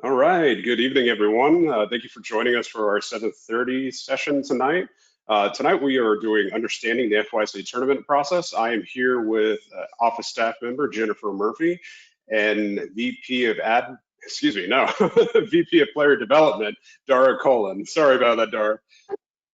All right, good evening, everyone. Thank you for joining us for our 7:30 session tonight. Tonight we are doing Understanding the FYSA Tournament Process. I am here with Office Staff Member Jennifer Murphy and VP of VP of Player Development, Daragh Cullen. Sorry about that, Daragh.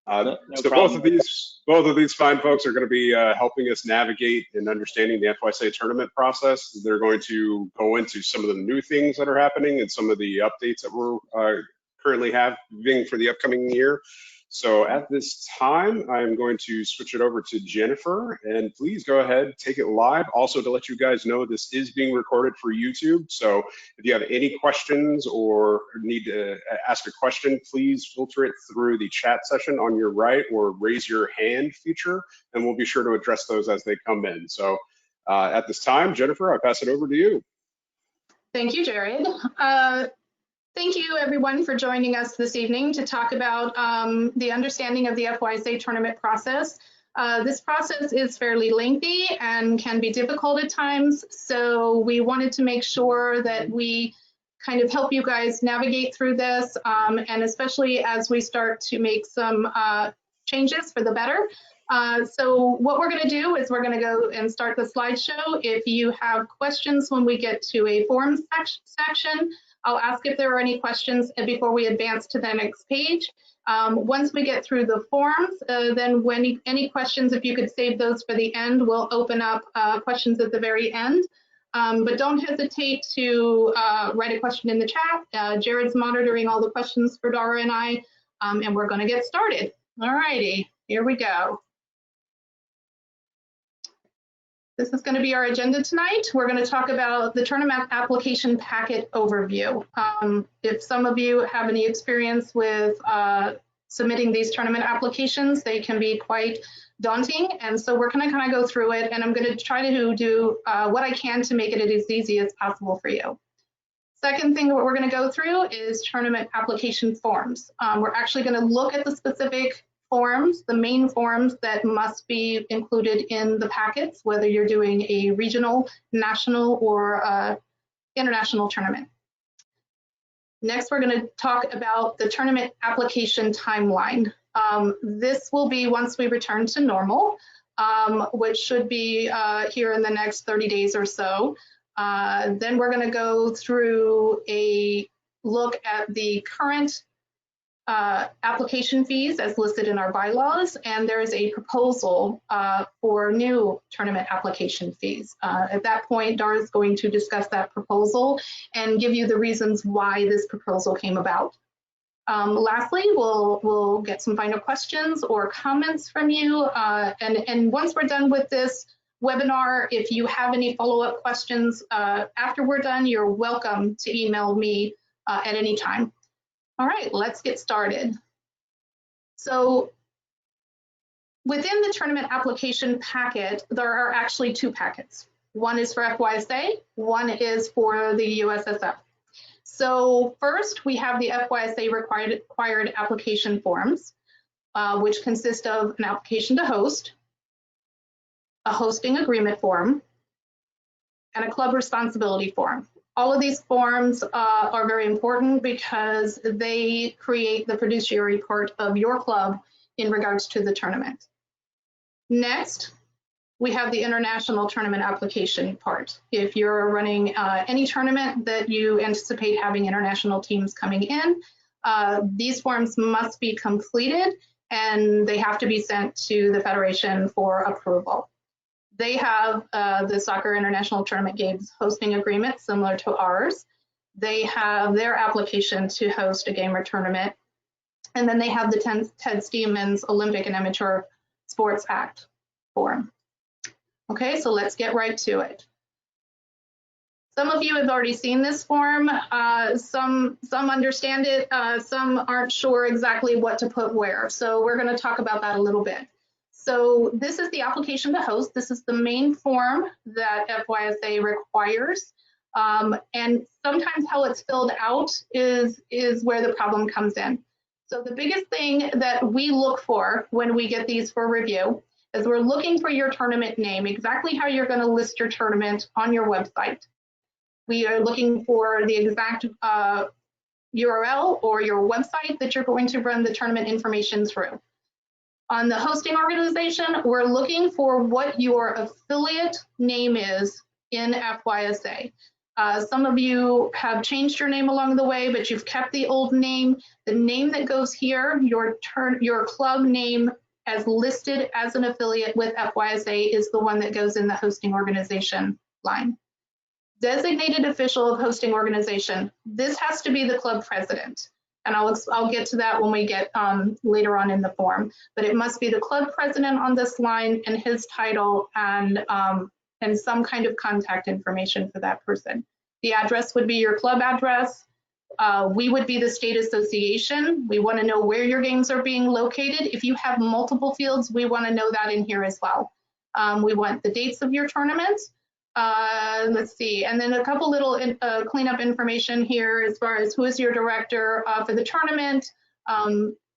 No so problem. both of these fine folks are going to be helping us navigate and understanding the FYSA tournament process. They're going to go into some of the new things that are happening and some of the updates that we're currently having for the upcoming year. So at this time, I'm going to switch it over to Jennifer, and please go ahead, take it live. Also, to let you guys know, this is being recorded for YouTube. So if you have any questions or need to ask a question, please filter it through the chat session on your right or raise your hand feature, and we'll be sure to address those as they come in. So at this time, Jennifer, I pass it over to you. Thank you, Jared. Thank you, everyone, for joining us this evening to talk about the understanding of the FYSA tournament process. This process is fairly lengthy and can be difficult at times, so we wanted to make sure that we kind of help you guys navigate through this, and especially as we start to make some changes for the better. So what we're going to do is we're going to go and start the slideshow. If you have questions when we get to a forms section, I'll ask if there are any questions before we advance to the next page. Once we get through the forms, then when any questions, if you could save those for the end, we'll open up questions at the very end. But don't hesitate to write a question in the chat. Jared's monitoring all the questions for Daragh and I, and we're going to get started. All righty, here we go. This is going to be our agenda tonight. We're going to talk about the tournament application packet overview. If some of you have any experience with submitting these tournament applications, they can be quite daunting. And so we're going to kind of go through it, and I'm going to try to do what I can to make it as easy as possible for you. Second thing that we're going to go through is tournament application forms. We're actually going to look at the specific forms, the main forms that must be included in the packets, whether you're doing a regional, national, or international tournament. Next, we're going to talk about the tournament application timeline. This will be once we return to normal, which should be here in the next 30 days or so. Then we're going to go through a look at the current application fees as listed in our bylaws, and there is a proposal for new tournament application fees. At that point, Daragh is going to discuss that proposal and give you the reasons why this proposal came about. Lastly, we'll get some final questions or comments from you, and once we're done with this webinar, if you have any follow-up questions after we're done, you're welcome to email me at any time. All right, let's get started. So within the tournament application packet, there are actually two packets. One is for FYSA, one is for the USSF. So first, we have the FYSA required application forms, which consist of an application to host, a hosting agreement form, and a club responsibility form. All of these forms are very important because they create the fiduciary part of your club in regards to the tournament. Next, we have the international tournament application part. If you're running any tournament that you anticipate having international teams coming in, these forms must be completed and they have to be sent to the Federation for approval. They have the Soccer International Tournament Games hosting agreement similar to ours. They have their application to host a game or tournament. And then they have the Ted Stevens Olympic and Amateur Sports Act form. Okay, so let's get right to it. Some of you have already seen this form. Some understand it, some aren't sure exactly what to put where. So we're going to talk about that a little bit. So this is the application to host. This is the main form that FYSA requires. And sometimes how it's filled out is where the problem comes in. So the biggest thing that we look for when we get these for review is we're looking for your tournament name, exactly how you're going to list your tournament on your website. We are looking for the exact URL or your website that you're going to run the tournament information through. On the hosting organization, we're looking for what your affiliate name is in FYSA. Some of you have changed your name along the way, but you've kept the old name. The name that goes here, your club name as listed as an affiliate with FYSA is the one that goes in the hosting organization line. Designated official of hosting organization. This has to be the club president. And I'll get to that when we get later on in the form. But it must be the club president on this line and his title and some kind of contact information for that person. The address would be your club address. We would be the state association. We want to know where your games are being located. If you have multiple fields, we want to know that in here as well. We want the dates of your tournaments. Let's see, and then a couple little cleanup information here as far as who is your director for the tournament.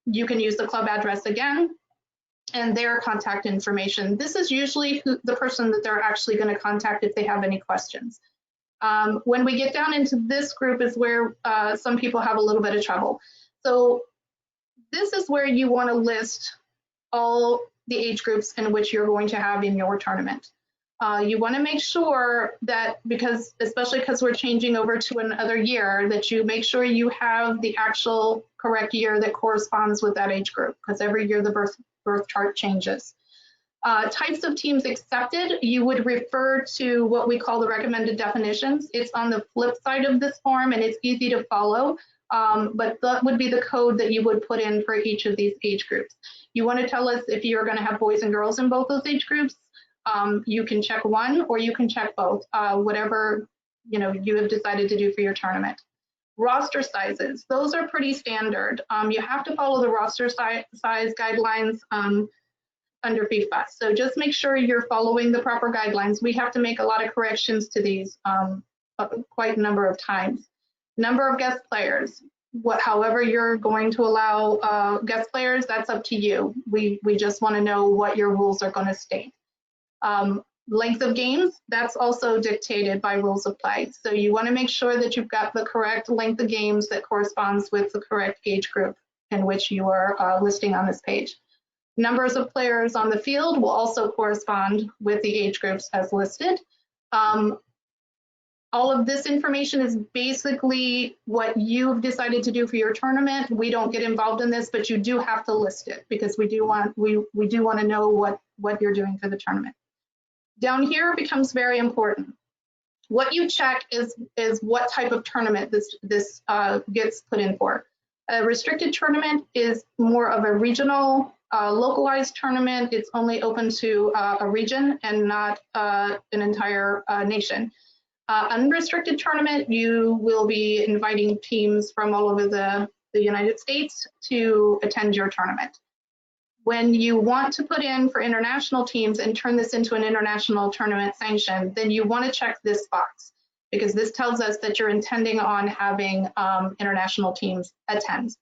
You can use the club address again and their contact information. This is usually the person that they're actually going to contact if they have any questions. When we get down into this group is where some people have a little bit of trouble. So this is where you want to list all the age groups in which you're going to have in your tournament. You want to make sure that, especially because we're changing over to another year, that you make sure you have the actual correct year that corresponds with that age group, because every year the birth chart changes. Types of teams accepted, you would refer to what we call the recommended definitions. It's on the flip side of this form and it's easy to follow, but that would be the code that you would put in for each of these age groups. You want to tell us if you're going to have boys and girls in both those age groups. You can check one or you can check both, whatever you have decided to do for your tournament. Roster sizes, those are pretty standard. You have to follow the roster size guidelines under FYSA. So just make sure you're following the proper guidelines. We have to make a lot of corrections to these quite a number of times. Number of guest players, however you're going to allow guest players, that's up to you. We just want to know what your rules are going to state. Length of games, that's also dictated by rules of play. So you want to make sure that you've got the correct length of games that corresponds with the correct age group in which you are listing on this page. Numbers of players on the field will also correspond with the age groups as listed. All of this information is basically what you've decided to do for your tournament. We don't get involved in this, but you do have to list it because we do want to know what you're doing for the tournament. Down here becomes very important. What you check is what type of tournament this gets put in for. A restricted tournament is more of a regional, localized tournament. It's only open to a region and not an entire nation. Unrestricted tournament, you will be inviting teams from all over the United States to attend your tournament. When you want to put in for international teams and turn this into an international tournament sanction, then you want to check this box because this tells us that you're intending on having international teams attend.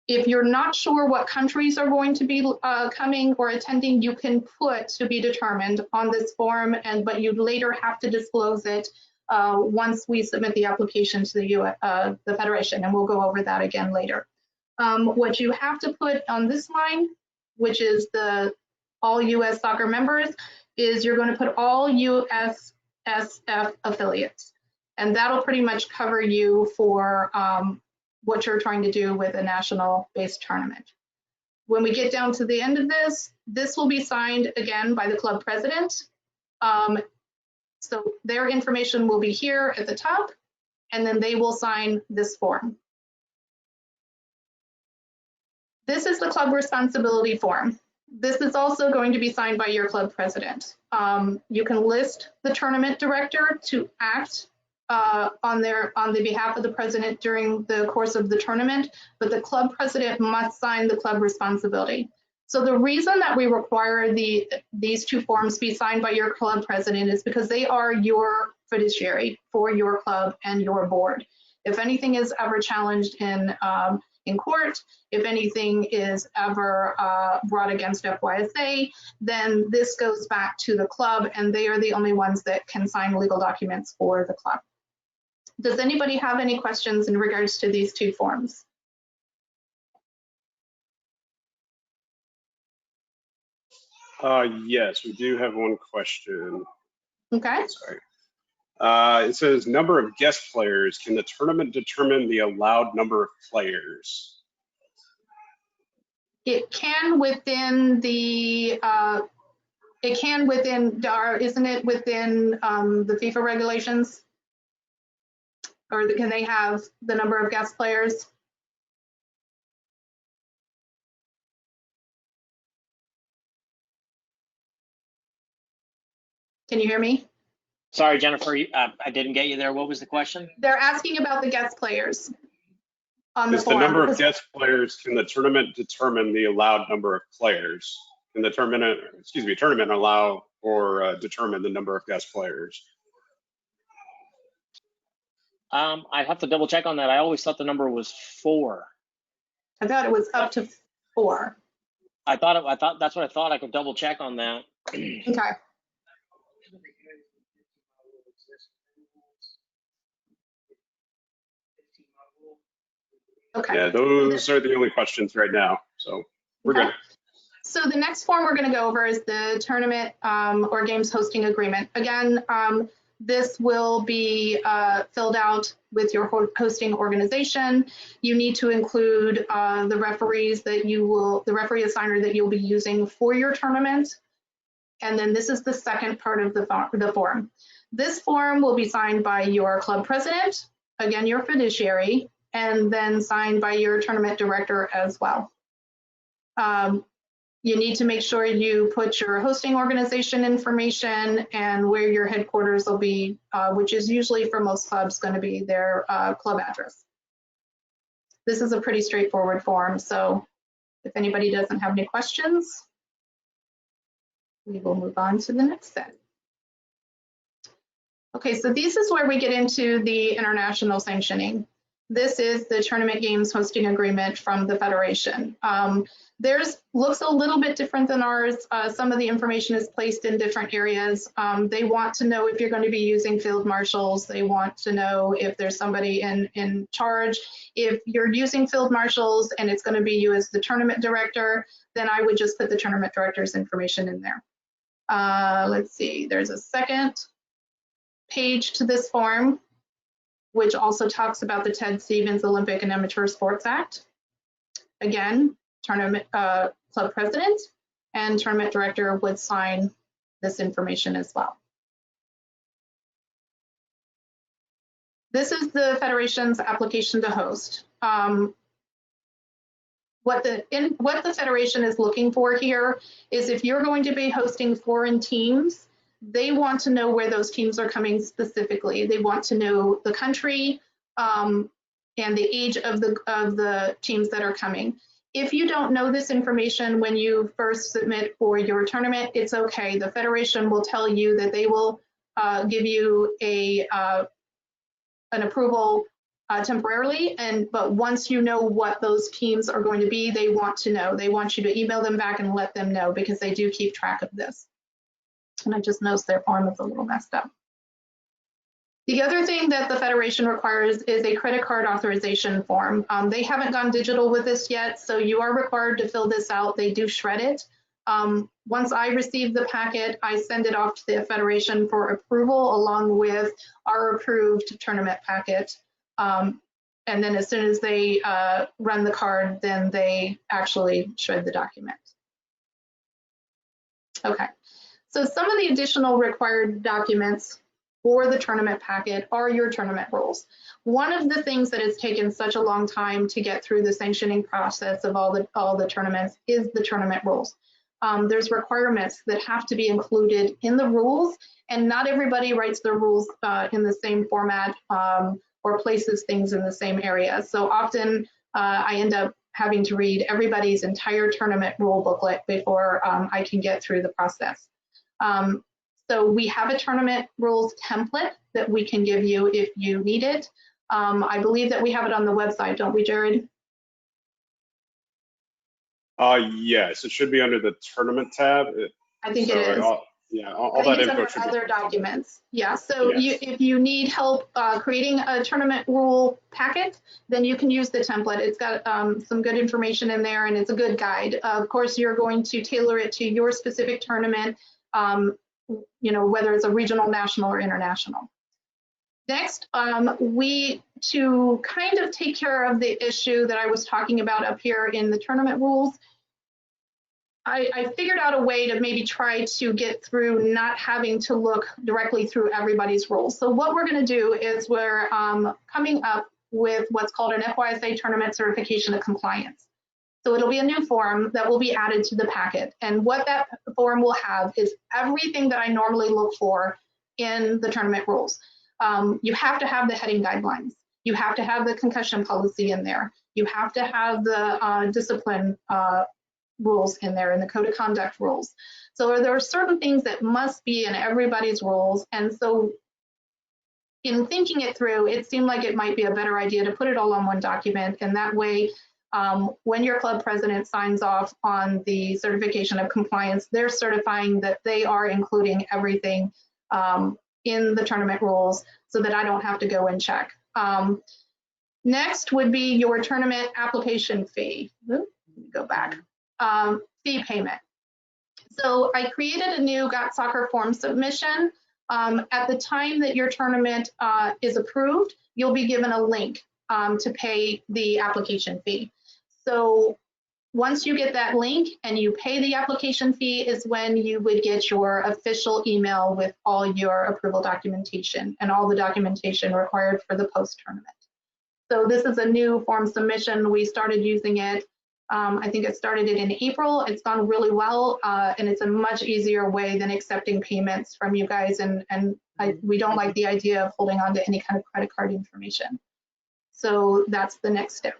If you're not sure what countries are going to be coming or attending, you can put to be determined on this form, but you later have to disclose it once we submit the application to the Federation, and we'll go over that again later. What you have to put on this line, which is the all U.S. soccer members, is you're going to put all USSF affiliates, and that'll pretty much cover you for what you're trying to do with a national-based tournament. When we get down to the end of this will be signed again by the club president. So their information will be here at the top, and then they will sign this form. This is the club responsibility form. This is also going to be signed by your club president. You can list the tournament director to act on the behalf of the president during the course of the tournament, but the club president must sign the club responsibility. So the reason that we require these two forms be signed by your club president is because they are your fiduciary for your club and your board. If anything is ever challenged in court, if anything is ever brought against FYSA, then this goes back to the club, and they are the only ones that can sign legal documents for the club. Does anybody have any questions in regards to these two forms? Yes, we do have one question. Okay. Sorry. It says number of guest players. Can the tournament determine the allowed number of players? It can within the, Daragh, isn't it within the FIFA regulations? Or can they have the number of guest players? Can you hear me? Sorry, Jennifer, I didn't get you there. What was the question? They're asking about the guest players on the Is the form. number of guest players, can the tournament determine the allowed number of players? Can the tournament allow or determine the number of guest players? I'd have to double check on that. I always thought the number was 4. I thought it was up to 4. I thought that's what I thought. I could double check on that. Okay. Okay. Yeah, those are the only questions right now, so we're good. So the next form we're going to go over is the tournament or games hosting agreement. Again, this will be filled out with your hosting organization. You need to include the referee assigner that you'll be using for your tournament. And then this is the second part of the form. This form will be signed by your club president, again, your fiduciary, and then signed by your tournament director as well. You need to make sure you put your hosting organization information and where your headquarters will be, which is usually for most clubs going to be their club address. This is a pretty straightforward form, so if anybody doesn't have any questions, we will move on to the next set. Okay, so this is where we get into the international sanctioning. This is the tournament games hosting agreement from the Federation. Theirs looks a little bit different than ours. Some of the information is placed in different areas. They want to know if you're going to be using field marshals. They want to know if there's somebody in charge. If you're using field marshals and it's going to be you as the tournament director, then I would just put the tournament director's information in there. Let's see, there's a second page to this form, which also talks about the Ted Stevens Olympic and Amateur Sports Act. Again, tournament club president and tournament director would sign this information as well. This is the Federation's application to host. What the Federation is looking for here is if you're going to be hosting foreign teams, they want to know where those teams are coming specifically. They want to know the country and the age of the teams that are coming. If you don't know this information when you first submit for your tournament, it's okay. The Federation will tell you that they will give you an approval temporarily, but once you know what those teams are going to be, they want to know. They want you to email them back and let them know because they do keep track of this. And I just noticed their form is a little messed up. The other thing that the Federation requires is a credit card authorization form. They haven't gone digital with this yet, so you are required to fill this out. They do shred it. Once I receive the packet, I send it off to the Federation for approval along with our approved tournament packet. And then as soon as they run the card, then they actually shred the document. Okay. So some of the additional required documents for the tournament packet are your tournament rules. One of the things that has taken such a long time to get through the sanctioning process of all the tournaments is the tournament rules. There's requirements that have to be included in the rules, and not everybody writes their rules in the same format or places things in the same area. So often I end up having to read everybody's entire tournament rule booklet before I can get through the process. So we have a tournament rules template that we can give you if you need it. I believe that we have it on the website, don't we, Jared? Yes, it should be under the tournament tab. I think it is. Yeah, all that info should be other documents. Yeah, so yes. if you need help creating a tournament rule packet, then you can use the template. It's got some good information in there and it's a good guide. Of course, you're going to tailor it to your specific tournament, you know, whether it's a regional, national, or international. Next, to kind of take care of the issue that I was talking about up here in the tournament rules, I figured out a way to maybe try to get through not having to look directly through everybody's rules. So what we're going to do is we're coming up with what's called an FYSA tournament certification of compliance. So it'll be a new form that will be added to the packet. And what that form will have is everything that I normally look for in the tournament rules. You have to have the heading guidelines. You have to have the concussion policy in there. You have to have the discipline rules in there and the code of conduct rules. So there are certain things that must be in everybody's rules. And so in thinking it through, it seemed like it might be a better idea to put it all on one document. And that way, when your club president signs off on the certification of compliance, they're certifying that they are including everything in the tournament rules so that I don't have to go and check. Next would be your tournament application fee. Let me go back. Fee payment. So I created a new Got Soccer form submission. At the time that your tournament is approved, you'll be given a link to pay the application fee. So once you get that link and you pay the application fee is when you would get your official email with all your approval documentation and all the documentation required for the post-tournament. So this is a new form submission. We started using it. I think it started it in April. It's gone really well, and it's a much easier way than accepting payments from you guys. And we don't like the idea of holding on to any kind of credit card information. So that's the next step.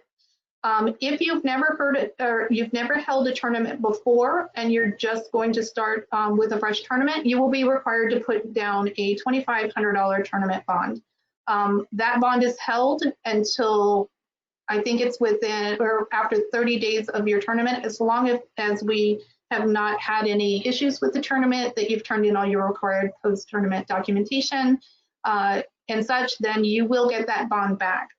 If you've never heard it or you've never held a tournament before and you're just going to start with a fresh tournament, you will be required to put down a $2,500 tournament bond. That bond is held until I think it's within or after 30 days of your tournament, as long as we have not had any issues with the tournament, that you've turned in all your required post-tournament documentation and such, then you will get that bond back.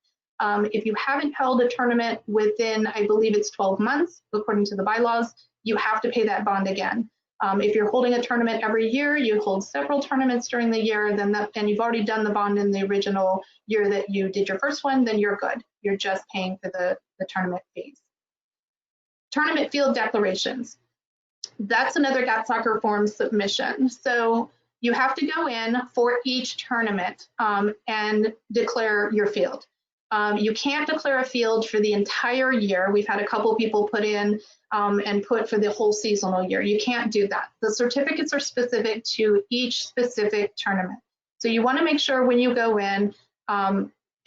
If you haven't held a tournament within, I believe it's 12 months, according to the bylaws, you have to pay that bond again. If you're holding a tournament every year, you hold several tournaments during the year, then and you've already done the bond in the original year that you did your first one, then you're good. You're just paying for the tournament fees. Tournament field declarations. That's another Got Soccer form submission. So you have to go in for each tournament and declare your field. You can't declare a field for the entire year. We've had a couple people put in and put for the whole seasonal year. You can't do that. The certificates are specific to each specific tournament. So you want to make sure when you go in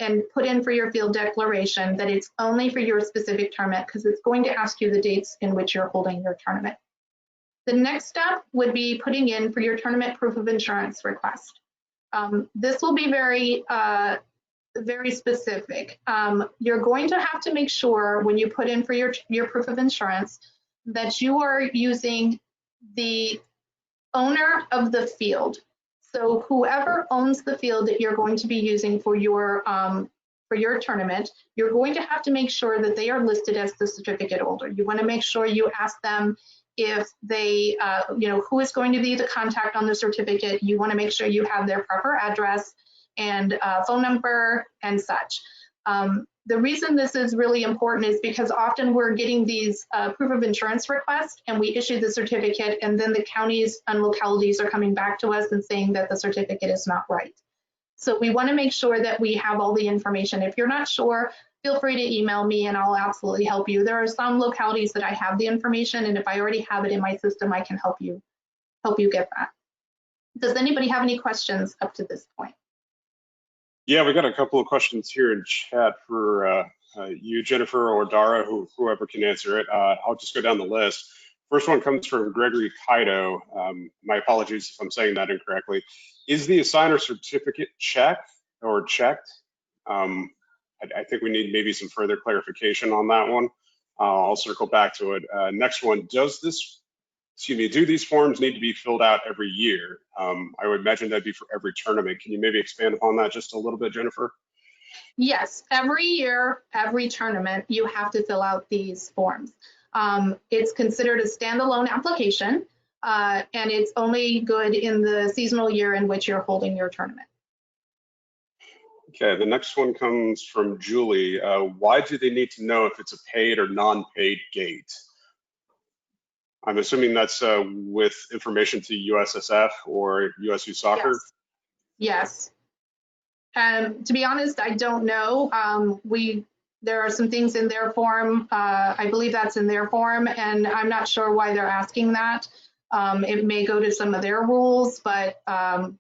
and put in for your field declaration that it's only for your specific tournament, because it's going to ask you the dates in which you're holding your tournament. The next step would be putting in for your tournament proof of insurance request. This will be very specific. You're going to have to make sure when you put in for your proof of insurance that you are using the owner of the field. So whoever owns the field that you're going to be using for your tournament, you're going to have to make sure that they are listed as the certificate holder. You want to make sure you ask them if they, who is going to be the contact on the certificate. You want to make sure you have their proper address and phone number and such. The reason this is really important is because often we're getting these proof of insurance requests and we issue the certificate, and then the counties and localities are coming back to us and saying that the certificate is not right. So we want to make sure that we have all the information. If you're not sure, feel free to email me and I'll absolutely help you. There are some localities that I have the information, and if I already have it in my system, I can help you get that. Does anybody have any questions up to this point? Yeah, we got a couple of questions here in chat for you, Jennifer, or Daragh, whoever can answer it. I'll just go down the list. First one comes from Gregory Kaido. My apologies if I'm saying that incorrectly. Is the assigner certificate checked or checked? I think we need maybe some further clarification on that one. I'll circle back to it. Next one, does this excuse me, do these forms need to be filled out every year? I would imagine that'd be for every tournament. Can you maybe expand upon that just a little bit, Jennifer? Yes, every year, every tournament, you have to fill out these forms. It's considered a standalone application, and it's only good in the seasonal year in which you're holding your tournament. Okay, the next one comes from Julie. Why do they need to know if it's a paid or non-paid gate? I'm assuming that's with information to USSF or USU Soccer? Yes. To be honest, I don't know. There are some things in their form. I believe that's in their form, and I'm not sure why they're asking that. It may go to some of their rules, but I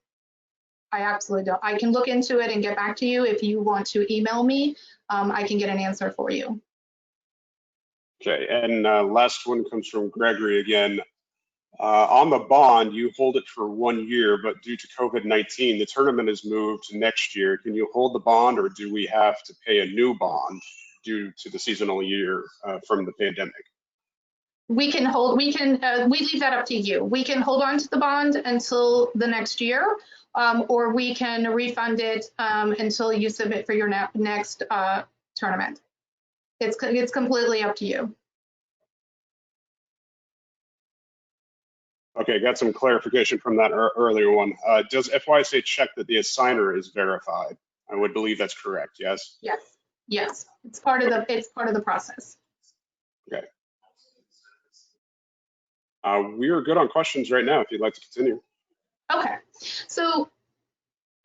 absolutely don't. I can look into it and get back to you. If you want to email me, I can get an answer for you. Okay, and last one comes from Gregory again. On the bond, you hold it for 1 year, but due to COVID-19, the tournament is moved to next year. Can you hold the bond, or do we have to pay a new bond due to the seasonal year from the pandemic? We can hold, we leave that up to you. We can hold on to the bond until the next year, or we can refund it until you submit for your next tournament. It's completely up to you. Okay, got some clarification from that earlier one. Does FYSA check that the assigner is verified? I would believe that's correct, yes? Yes, yes. It's part of the process. Okay. We are good on questions right now if you'd like to continue. Okay, so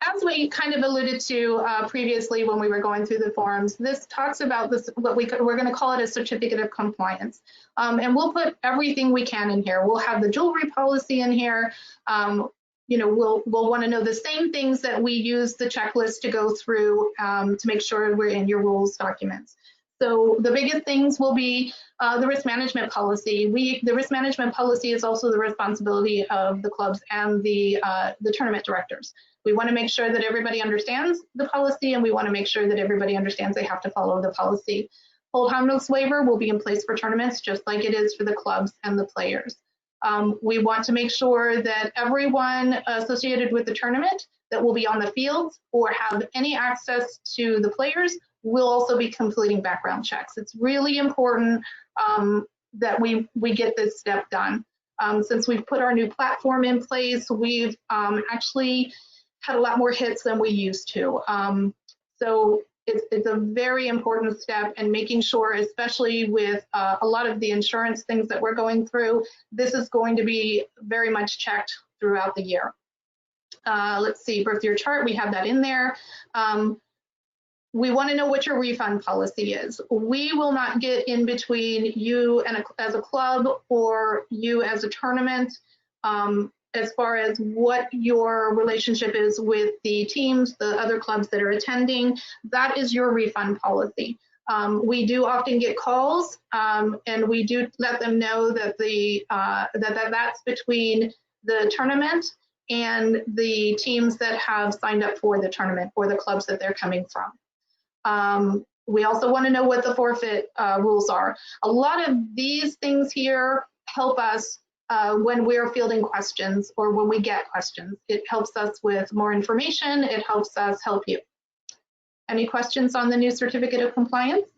as we kind of alluded to previously when we were going through the forms, this talks about this, we're going to call it a certificate of compliance. And we'll put everything we can in here. We'll have the jewelry policy in here. You know, we'll want to know the same things that we use the checklist to go through to make sure we're in your rules documents. So the biggest things will be the risk management policy. The risk management policy is also the responsibility of the clubs and the tournament directors. We want to make sure that everybody understands the policy, and we want to make sure that everybody understands they have to follow the policy. Hold harmless waiver will be in place for tournaments, just like it is for the clubs and the players. We want to make sure that everyone associated with the tournament that will be on the field or have any access to the players will also be completing background checks. It's really important that we get this step done. Since we've put our new platform in place, we've actually had a lot more hits than we used to. So it's a very important step, and making sure, especially with a lot of the insurance things that we're going through, this is going to be very much checked throughout the year. Let's see, birth year chart, we have that in there. We want to know what your refund policy is. We will not get in between you and as a club or you as a tournament as far as what your relationship is with the teams, the other clubs that are attending. That is your refund policy. We do often get calls, and we do let them know that that's between the tournament and the teams that have signed up for the tournament or the clubs that they're coming from. We also want to know what the forfeit rules are. A lot of these things here help us when we're fielding questions or when we get questions. It helps us with more information. It helps us help you. Any questions on the new certificate of compliance?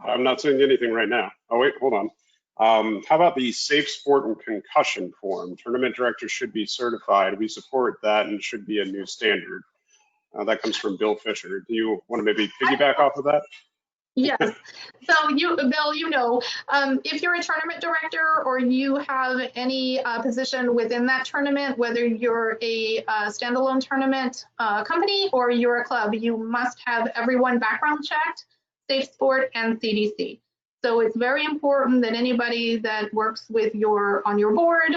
I'm not seeing anything right now. Oh, wait, hold on. How about the safe sport and concussion form? Tournament directors should be certified. We support that and should be a new standard. That comes from Bill Fisher. Do you want to maybe piggyback off of that? Yes. So Bill, you know, if you're a tournament director or you have any position within that tournament, whether you're a standalone tournament company or you're a club, you must have everyone background checked, safe sport and CDC. So it's very important that anybody that works with on your board,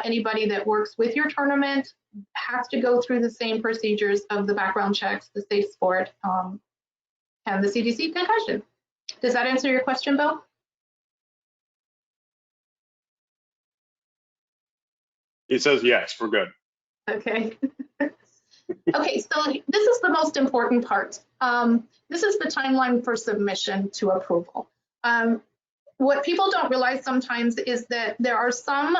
anybody that works with your tournament has to go through the same procedures of the background checks, the safe sport, and the CDC concussion. Does that answer your question, Bill? He says yes, we're good. Okay. Okay, so this is the most important part. This is the timeline for submission to approval. what people don't realize sometimes is that there are some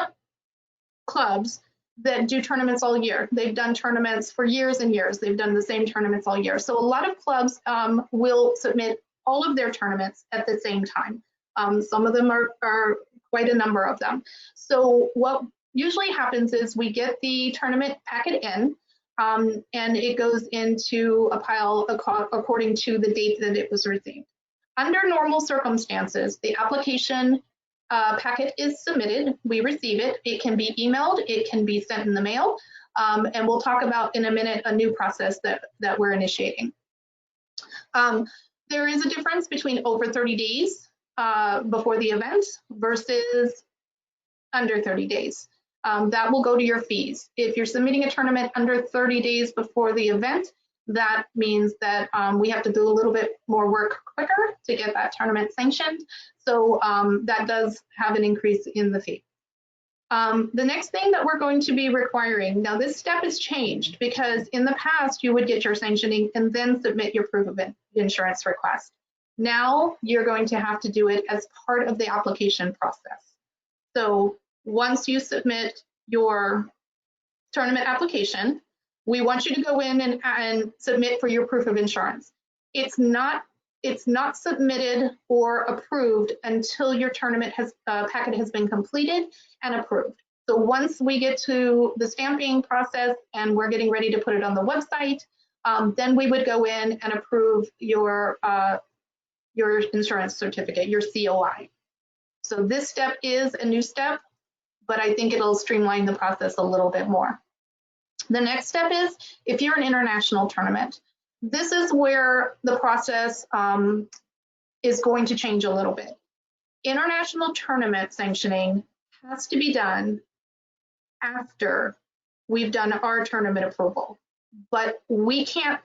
clubs that do tournaments all year. They've done tournaments for years and years. They've done the same tournaments all year. So a lot of clubs will submit all of their tournaments at the same time. Some of them are quite a number of them. So what usually happens is we get the tournament packet in, and it goes into a pile according to the date that it was received. Under normal circumstances, the application packet is submitted, we receive it, it can be emailed, it can be sent in the mail, and we'll talk about in a minute a new process that we're initiating. There is a difference between over 30 days before the event versus under 30 days. That will go to your fees. If you're submitting a tournament under 30 days before the event, that means that we have to do a little bit more work quicker to get that tournament sanctioned. So that does have an increase in the fee. The next thing that we're going to be requiring, now this step has changed because in the past you would get your sanctioning and then submit your proof of insurance request. Now you're going to have to do it as part of the application process. So once you submit your tournament application, we want you to go in and submit for your proof of insurance. It's not submitted or approved until your tournament packet has been completed and approved. So once we get to the stamping process and we're getting ready to put it on the website, then we would go in and approve your insurance certificate, your COI. So this step is a new step, but I think it'll streamline the process a little bit more. The next step is if you're an international tournament. This is where the process is going to change a little bit. International tournament sanctioning has to be done after we've done our tournament approval, but we can't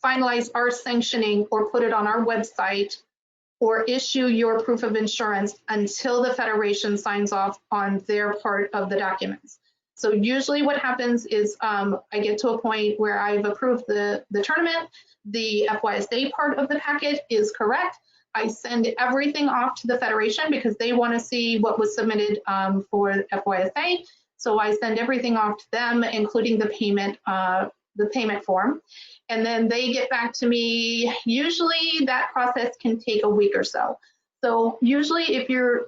finalize our sanctioning or put it on our website or issue your proof of insurance until the federation signs off on their part of the documents. So usually what happens is I get to a point where I've approved the tournament, the FYSA part of the packet is correct. I send everything off to the federation because they want to see what was submitted for FYSA. So I send everything off to them, including the payment form. And then they get back to me. Usually that process can take a week or so. So usually if you're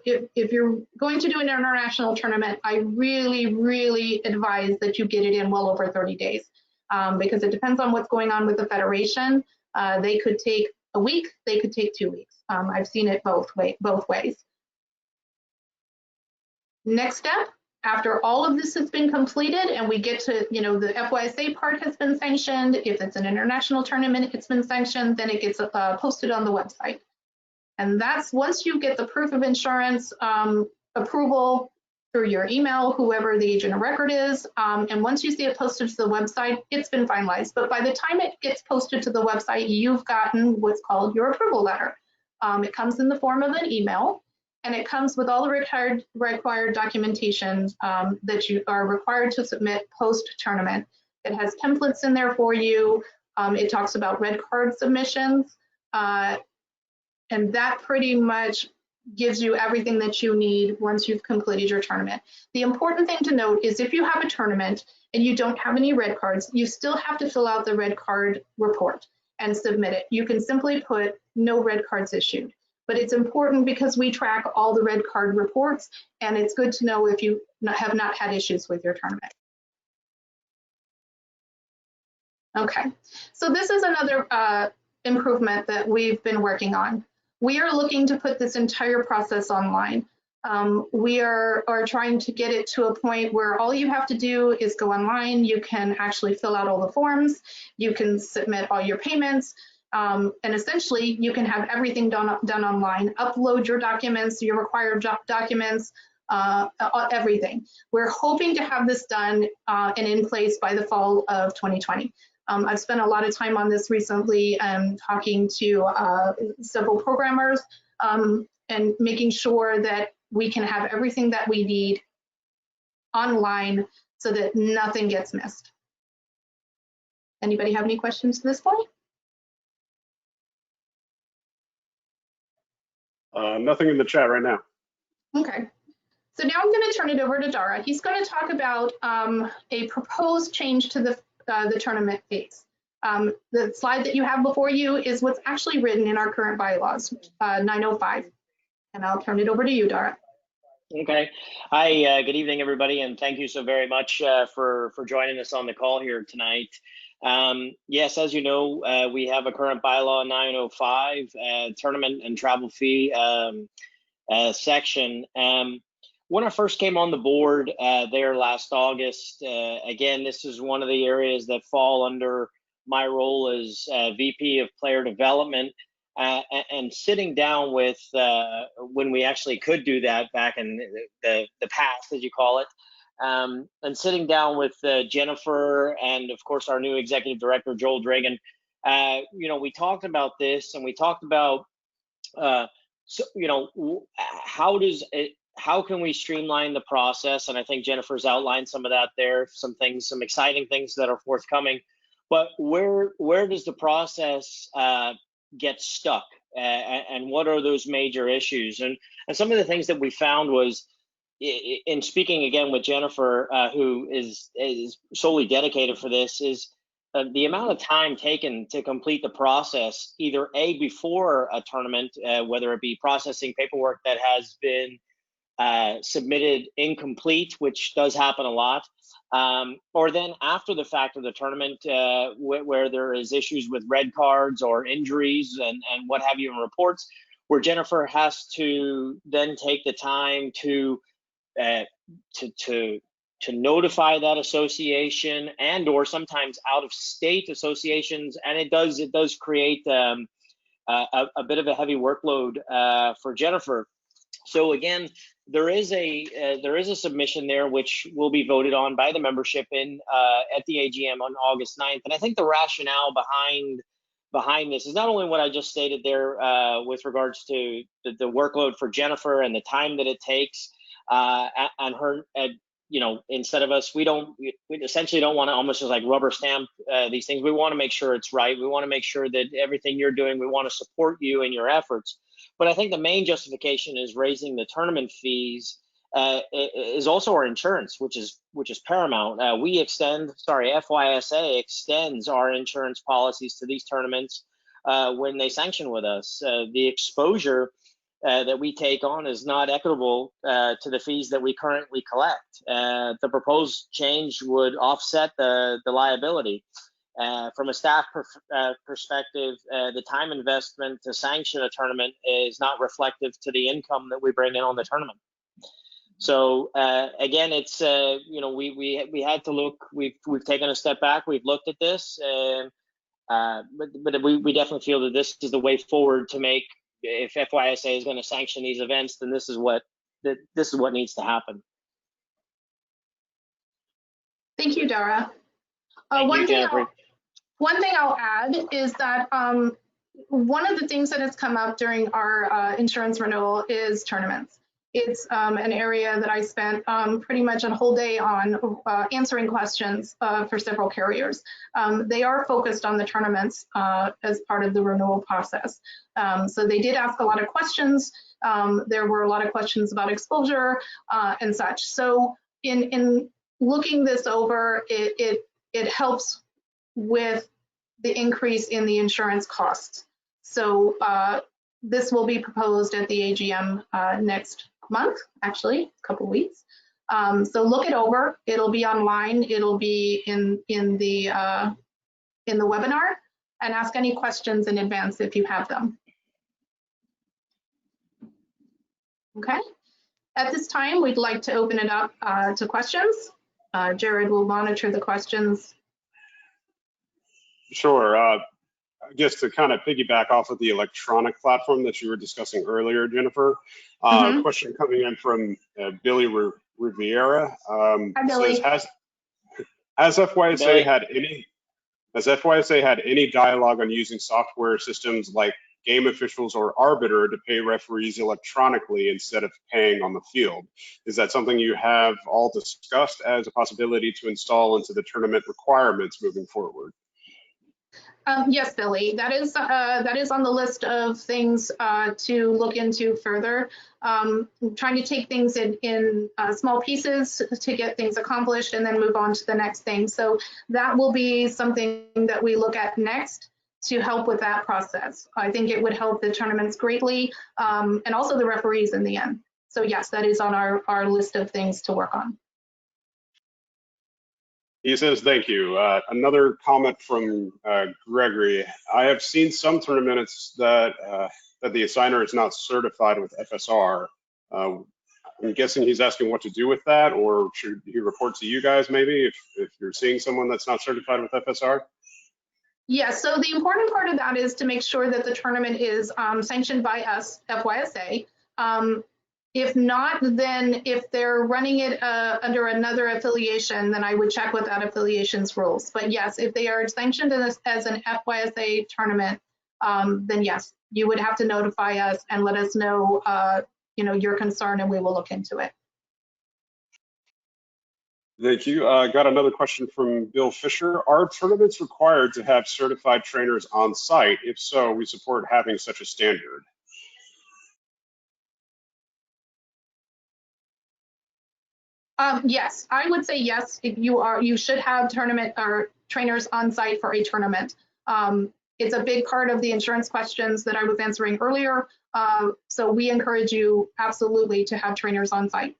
going to do an international tournament, I really advise that you get it in well over 30 days because it depends on what's going on with the federation. They could take a week, they could take 2 weeks. I've seen it both ways. Next step, after all of this has been completed and we get to, the FYSA part has been sanctioned, if it's an international tournament, it's been sanctioned, then it gets posted on the website. And that's once you get the proof of insurance approval through your email, whoever the agent of record is, and once you see it posted to the website, it's been finalized. But by the time it gets posted to the website, you've gotten what's called your approval letter. It comes in the form of an email, and it comes with all the required documentation that you are required to submit post-tournament. It has templates in there for you. It talks about red card submissions. And that pretty much gives you everything that you need once you've completed your tournament. The important thing to note is if you have a tournament and you don't have any red cards, you still have to fill out the red card report and submit it. You can simply put no red cards issued. But it's important because we track all the red card reports, and it's good to know if you have not had issues with your tournament. Okay, so this is another improvement that we've been working on. We are looking to put this entire process online. We are trying to get it to a point where all you have to do is go online. You can actually fill out all the forms. You can submit all your payments. And essentially, you can have everything done online. Upload your documents, your required documents, everything. We're hoping to have this done and in place by the fall of 2020. I've spent a lot of time on this recently talking to several programmers and making sure that we can have everything that we need online so that nothing gets missed. Anybody have any questions at this point? Nothing in the chat right now. Okay. So now I'm going to turn it over to Daragh. He's going to talk about a proposed change to the tournament fees. The slide that you have before you is what's actually written in our current bylaws, 905. And I'll turn it over to you, Daragh. Okay. Hi, good evening, everybody, and thank you so very much for joining us on the call here tonight. Yes, as you know, we have a current bylaw 905, tournament and travel fee section. When I first came on the board there last August, again, this is one of the areas that fall under my role as VP of Player Development. And sitting down with when we actually could do that back in the past, as you call it, and sitting down with Jennifer and of course our new executive director Joel Dragan, we talked about this, and we talked about how can we streamline the process, and I think Jennifer's outlined some of that there, some exciting things that are forthcoming, but where does the process get stuck, and what are those major issues? And some of the things that we found was, in speaking again with Jennifer, who is solely dedicated for this, is the amount of time taken to complete the process, either before a tournament, whether it be processing paperwork that has been submitted incomplete, which does happen a lot, or then after the fact of the tournament, where there is issues with red cards or injuries and what have you in reports, where Jennifer has to then take the time to notify that association, and or sometimes out of state associations, and it does create a bit of a heavy workload for Jennifer. So again, there is a submission there which will be voted on by the membership at the AGM on August 9th. And I think the rationale behind this is not only what I just stated there with regards to the workload for Jennifer and the time that it takes, and her, instead of us, we essentially don't want to almost just like rubber stamp these things. We want to make sure it's right. We want to make sure that everything you're doing, we want to support you in your efforts. But I think the main justification is raising the tournament fees is also our insurance, which is paramount. FYSA extends our insurance policies to these tournaments when they sanction with us. The exposure that we take on is not equitable to the fees that we currently collect. The proposed change would offset the liability. From a staff perspective, the time investment to sanction a tournament is not reflective to the income that we bring in on the tournament. So again, it's we had to look. We've taken a step back. We've looked at this, but we definitely feel that this is the way forward to make. If FYSA is going to sanction these events, then this is what needs to happen. Thank you, Daragh. One thing I'll add is that one of the things that has come up during our insurance renewal is tournaments. It's an area that I spent pretty much a whole day on answering questions for several carriers. They are focused on the tournaments as part of the renewal process. So they did ask a lot of questions. There were a lot of questions about exposure and such. So in looking this over, it helps with the increase in the insurance costs. So this will be proposed at the AGM next month, actually, a couple weeks. So look it over. It'll be online. It'll be in the webinar, and ask any questions in advance if you have them. Okay. At this time, we'd like to open it up to questions. Jared will monitor the questions. Sure. Just to kind of piggyback off of the electronic platform that you were discussing earlier, Jennifer, question coming in from Billy Riviera. Hi, Billy. Says, has FYSA had any dialogue on using software systems like game officials or arbiter to pay referees electronically instead of paying on the field? Is that something you have all discussed as a possibility to install into the tournament requirements moving forward? Yes, Billy, that is on the list of things to look into further. Trying to take things in small pieces to get things accomplished and then move on to the next thing. So that will be something that we look at next to help with that process. I think it would help the tournaments greatly, and also the referees in the end. So yes, that is on our list of things to work on. He says, thank you. Another comment from Gregory. I have seen some tournaments that the assigner is not certified with FSR. I'm guessing he's asking what to do with that, or should he report to you guys maybe if you're seeing someone that's not certified with FSR? Yeah, so the important part of that is to make sure that the tournament is sanctioned by us, FYSA. If not, then if they're running it under another affiliation, then I would check with that affiliation's rules. But yes, if they are sanctioned as an FYSA tournament, then yes, you would have to notify us and let us know, your concern, and we will look into it. Thank you. Got another question from Bill Fisher. Are tournaments required to have certified trainers on site? If so, we support having such a standard. Yes, I would say yes. If you should have tournament or trainers on site for a tournament. It's a big part of the insurance questions that I was answering earlier. So we encourage you absolutely to have trainers on site.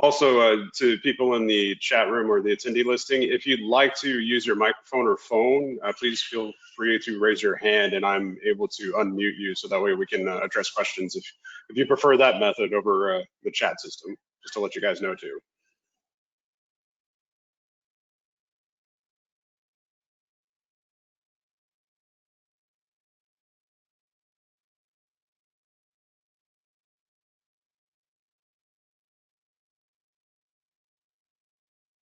Also, to people in the chat room or the attendee listing, if you'd like to use your microphone or phone, please feel free to raise your hand and I'm able to unmute you so that way we can address questions if you prefer that method over the chat system, just to let you guys know too.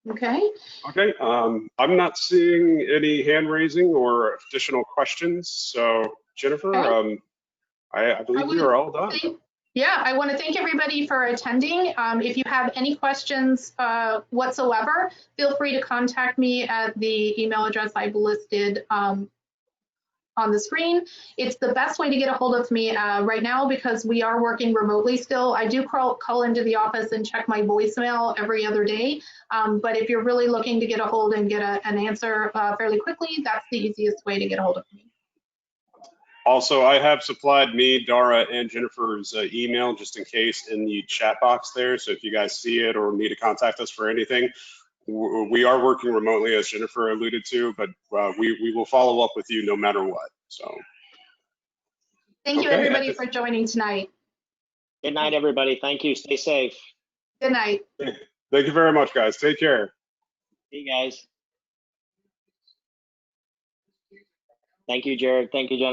Okay. Okay. I'm not seeing any hand raising or additional questions. So Jennifer, Okay. I believe we are all done. Yeah, I want to thank everybody for attending. If you have any questions whatsoever, feel free to contact me at the email address I've listed on the screen. It's the best way to get a hold of me right now because we are working remotely still. I do call into the office and check my voicemail every other day. But if you're really looking to get a hold and get an answer fairly quickly, that's the easiest way to get a hold of me. Also, I have supplied me, Daragh, and Jennifer's email just in case in the chat box there. So if you guys see it or need to contact us for anything, we are working remotely, as Jennifer alluded to, but we will follow up with you no matter what. So, thank you, everybody, for joining tonight. Good night, everybody. Thank you. Stay safe. Good night. Thank you very much, guys. Take care. See you guys. Thank you, Jared. Thank you, Jennifer.